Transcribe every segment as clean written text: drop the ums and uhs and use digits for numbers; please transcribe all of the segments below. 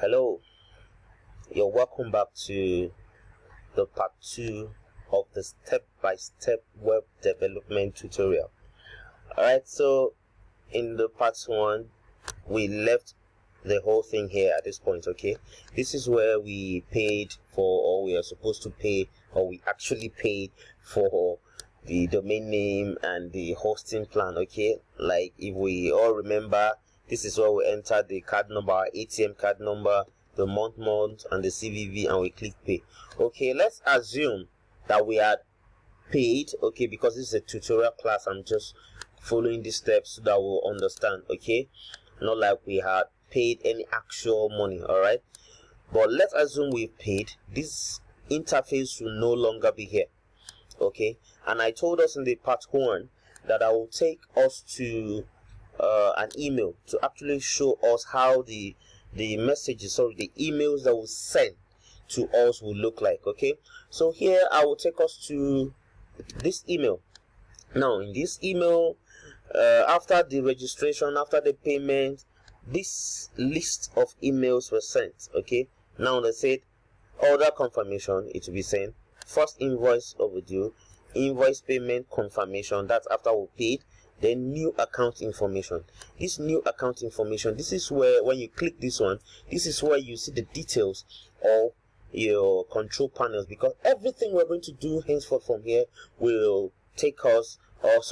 Hello, you're welcome back to the part 2 of the step-by-step web development tutorial. Alright, so in the part 1 we left the whole thing here at this point. Okay, this is where we paid for, or we are supposed to pay, or we actually paid for the domain name and the hosting plan. Okay, like if we all remember, this is where we enter the card number, ATM card number, the month, and the CVV, and we click pay. Okay, let's assume that we had paid. Okay, because this is a tutorial class, I'm just following these steps so that we'll understand. Okay, not like we had paid any actual money. All right, but let's assume we've paid. This interface will no longer be here. Okay, and I told us in the part 1 that I will take us to an email to actually show us how the messages, sorry, the emails that will send to us will look like. Okay, so here I will take us to this email. Now in this email, after the registration, after the payment, this list of emails were sent. Okay, now they said order confirmation, it will be sent, first invoice overdue, invoice payment confirmation, that's after we paid, then new account information. This new account information, this is where when you click this one, this is where you see the details of your control panels, because everything we're going to do henceforth from here will take us, or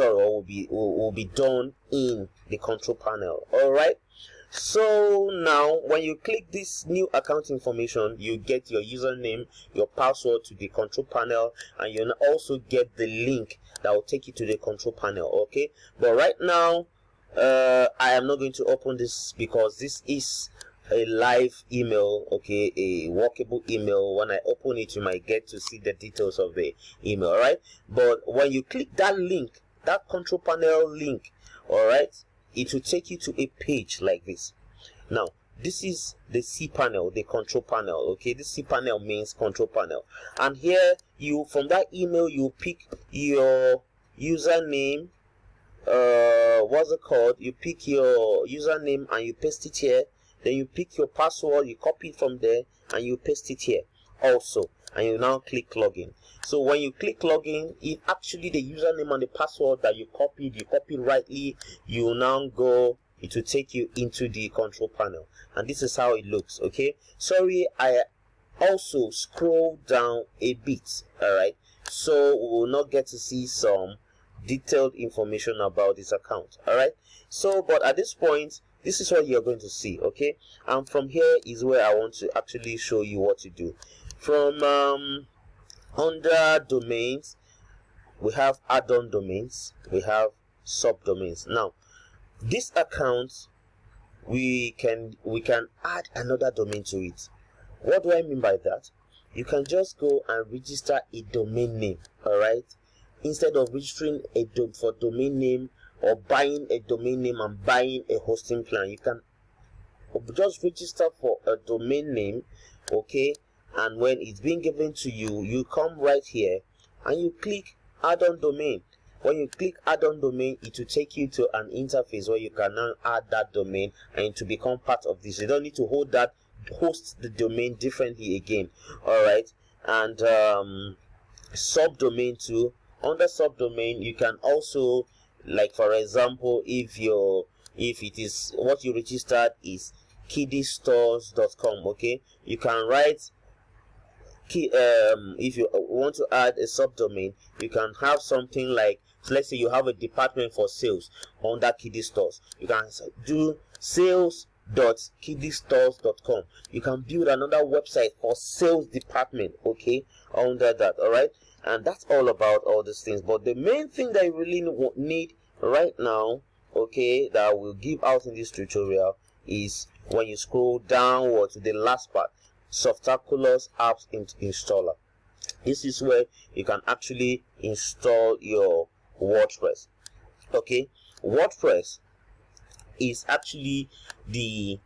will be done in the control panel. All right, so now when you click this new account information, you get your username, your password to the control panel, and you also get the link that will take you to the control panel. Okay, but right now I am not going to open this because this is a live email. Okay, a workable email. When I open it, you might get to see the details of the email. All right, but when you click that link, that control panel link, all right, it will take you to a page like this. Now this is the C panel, the control panel. Okay, this C panel means control panel, and here you, from that email, you pick your username, what's it called, you pick your username and you paste it here, then you pick your password, you copy it from there and you paste it here also, and you now click login. So when you click login, if actually the username and the password that you copied rightly, you will now go, it will take you into the control panel, and this is how it looks. Okay, sorry, I also scroll down a bit. All right, so we will not get to see some detailed information about this account. All right, so but at this point, this is what you're going to see. Okay, and from here is where I want to actually show you what to do. From under domains, we have add-on domains, we have subdomains. Now this account, we can add another domain to it. What do I mean by that? You can just go and register a domain name. All right, instead of registering for domain name, or buying a domain name and buying a hosting plan, you can just register for a domain name. Okay, and when it's being given to you, you come right here and you click add-on domain. When you click add-on domain, it will take you to an interface where you can now add that domain and to become part of this. You don't need to host the domain differently again. All right, and subdomain too. Under subdomain, you can also, like for example, if it is what you registered is kiddystores.com. okay, you can write if you want to add a subdomain, you can have something like, so let's say you have a department for sales under Kiddie Stores, you can do sales.kiddystores.com. you can build another website for sales department, okay, under that. All right, and that's all about all these things. But the main thing that you really need right now, okay, that I will give out in this tutorial is when you scroll downward to the last part, Softaculous Apps Installer. This is where you can actually install your WordPress. Okay, WordPress is actually the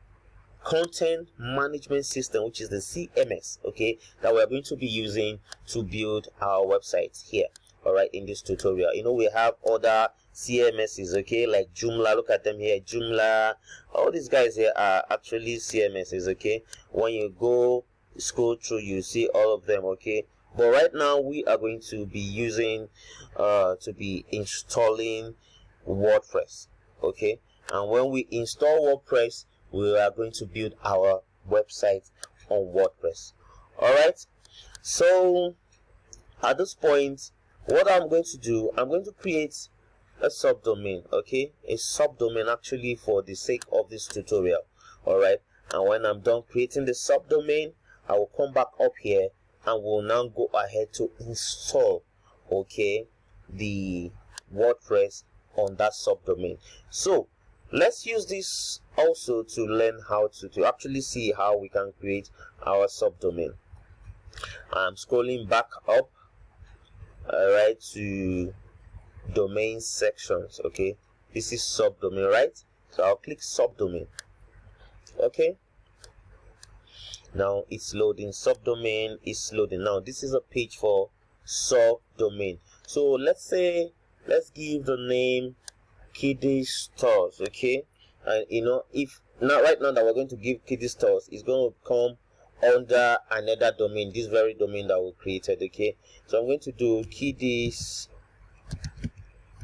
content management system, which is the CMS, okay, that we're going to be using to build our websites here. All right, in this tutorial, we have other CMSs, okay, like Joomla. Look at them here, Joomla. All these guys here are actually CMSs, okay. When you go scroll through, you see all of them, okay. But right now we are going to be using installing WordPress, okay. And when we install WordPress, we are going to build our website on WordPress. All right, so at this point, what I'm going to do, I'm going to create a subdomain, okay, a subdomain actually for the sake of this tutorial. All right, and when I'm done creating the subdomain, I will come back up here and we'll now go ahead to install, okay, the WordPress on that subdomain. So let's use this also to learn how to actually see how we can create our subdomain. I'm scrolling back up, all right, to domain sections, okay. This is subdomain, right? So I'll click subdomain, okay. Now it's loading. Subdomain is loading. Now this is a page for subdomain. So let's give the name Kiddie Stores, okay. And you know, if now right now that we're going to give Kiddie Stores, it's going to come under another domain, this very domain that we created, okay. So I'm going to do Kiddie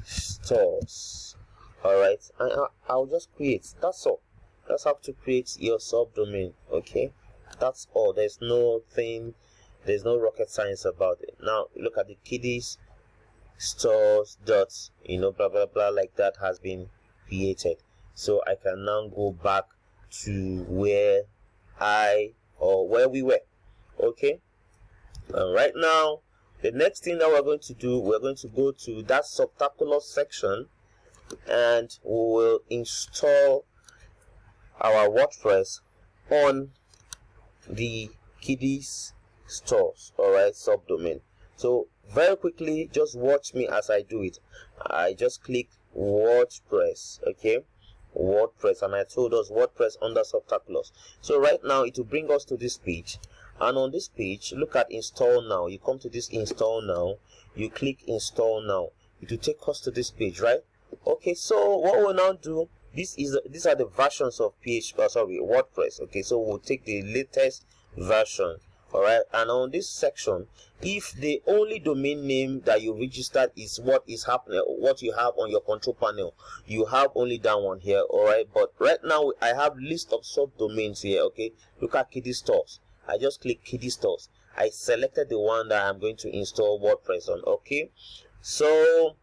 Stores, all right, and I'll just create. That's all. That's how to create your subdomain, okay. That's all. There's no rocket science about it. Now look at the Kiddies Stores dot, you know, blah blah blah, like that has been created. So I can now go back to where we were, okay. And right now, the next thing that we're going to do, we're going to go to that subtacular section and we will install our WordPress on the Kiddies Stores, all right, subdomain. So very quickly, just watch me as I do it. I just click WordPress, okay, WordPress, and I told us WordPress under subtaculars. So right now it will bring us to this page, and on this page, look at install now. You come to this install now, you click install now, it will take us to this page, right? Okay, so what we'll now do, these are the versions of WordPress, okay. So we'll take the latest version, all right. And on this section, if the only domain name that you registered is what is happening, what you have on your control panel, you have only that one here, all right. But right now I have list of subdomains here, okay. Look at Kiddie Stores. I just click Kiddie Stores. I selected the one that I'm going to install WordPress on, okay. So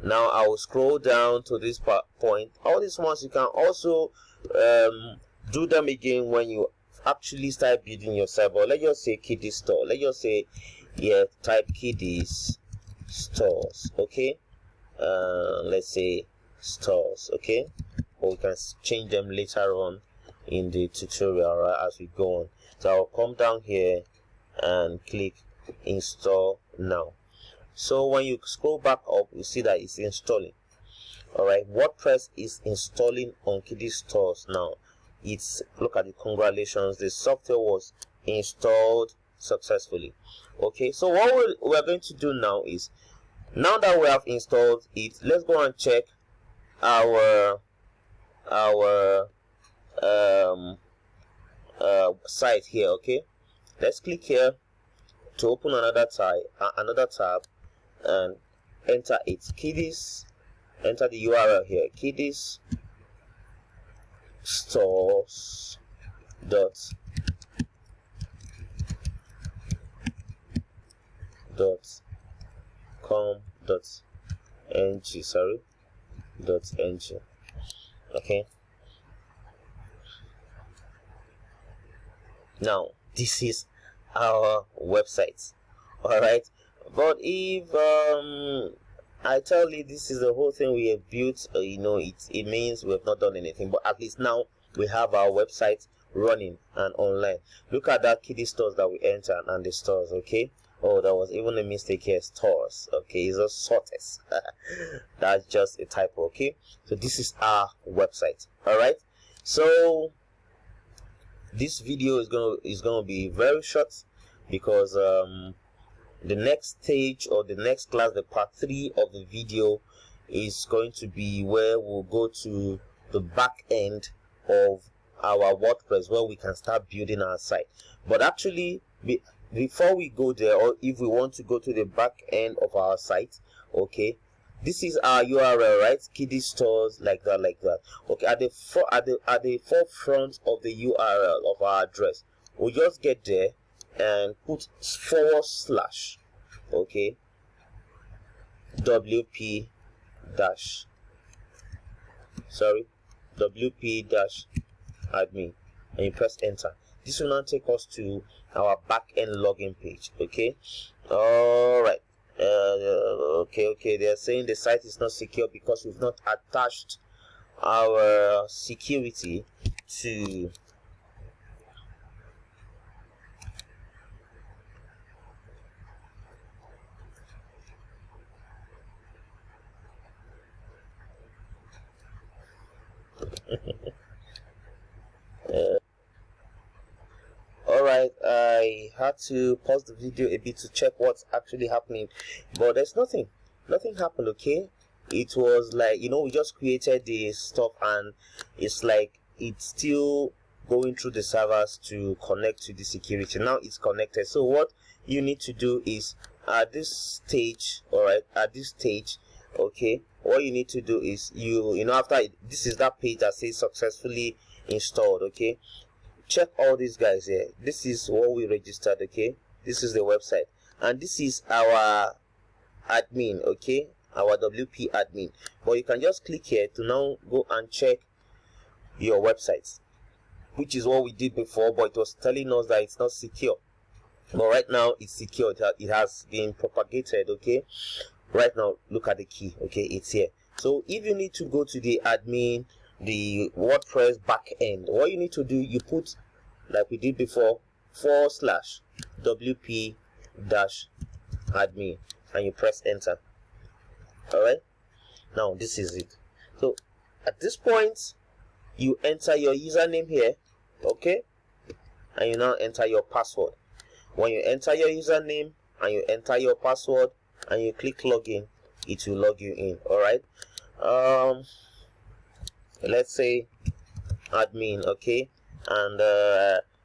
now I will scroll down to this point. All these ones you can also do them again when you actually start building your site. But let's just say Kiddie Store. Let's just say, yeah, type Kiddies Stores, okay. Let's say stores, okay. Or we can change them later on in the tutorial, right, as we go on. So I'll come down here and click install now. So when you scroll back up, you see that it's installing. All right, WordPress is installing on Kiddie Stores now. Look at the congratulations, the software was installed successfully. Okay, so what we're going to do now is, now that we have installed it, let's go and check our site here, okay. Let's click here to open another tab and enter it. Enter the URL here, Kiddies Stores dot com dot ng, sorry, dot ng, okay. Now this is our website, all right. But if I tell you this is the whole thing we have built, you know, it means we have not done anything. But at least now we have our website running and online. Look at that Kiddie Stores that we entered and the stores, okay. Oh, there was even a mistake here, stores, okay. It's a sorters. That's just a typo, okay. So this is our website, all right. So this video is gonna be very short because the next stage or the next class, the part 3 of the video, is going to be where we'll go to the back end of our WordPress, where we can start building our site. But actually, before we go there, or if we want to go to the back end of our site, okay, this is our URL, right? Kiddie stores, like that. Okay, at the forefront of the URL of our address, we'll just get there and put /, okay, WP admin, and you press enter. This will now take us to our back end login page. Okay, all right. Okay, they are saying the site is not secure because we've not attached our security to Alright, I had to pause the video a bit to check what's actually happening, but there's nothing happened. Okay, it was like, we just created the stuff and it's like it's still going through the servers to connect to the security. Now it's connected. So what you need to do is at this stage, okay, what you need to do is after this is that page that says successfully installed. Okay, check all these guys here. This is what we registered. Okay, this is the website, and this is our admin. Okay, our WP admin. But you can just click here to now go and check your websites, which is what we did before, but it was telling us that it's not secure. But right now it's secure. It has been propagated. Okay, right now look at the key. Okay, it's here. So if you need to go to the admin, the WordPress backend, what you need to do, you put, like we did before, /WP admin, and you press enter. All right, now this is it. So at this point you enter your username here, okay, and you now enter your password. When you enter your username and you enter your password and you click login, it will log you in. All right, let's say admin, okay, and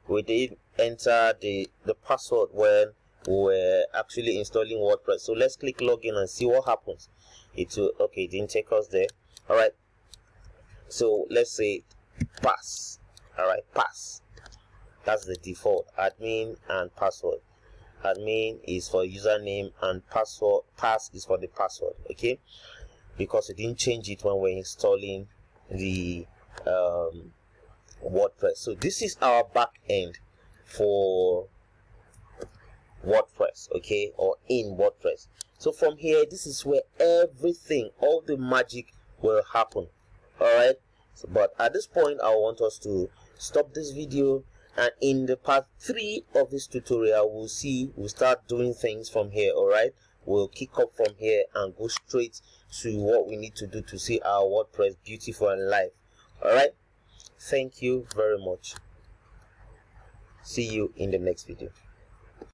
we did enter the password when we were actually installing WordPress. So let's click login and see what happens. It will, okay, it didn't take us there. All right, so let's say pass. All right, pass, that's the default admin and password. Admin is for username and password, pass is for the password. Okay, because we didn't change it when we're installing the WordPress. So this is our back end for WordPress, okay, or in WordPress. So from here, this is where everything, all the magic will happen. All right, so, but at this point I want us to stop this video, and in the part 3 of this tutorial we'll start doing things from here. All right, we'll kick up from here and go straight to what we need to do to see our WordPress beautiful and live. All right, thank you very much. See you in the next video.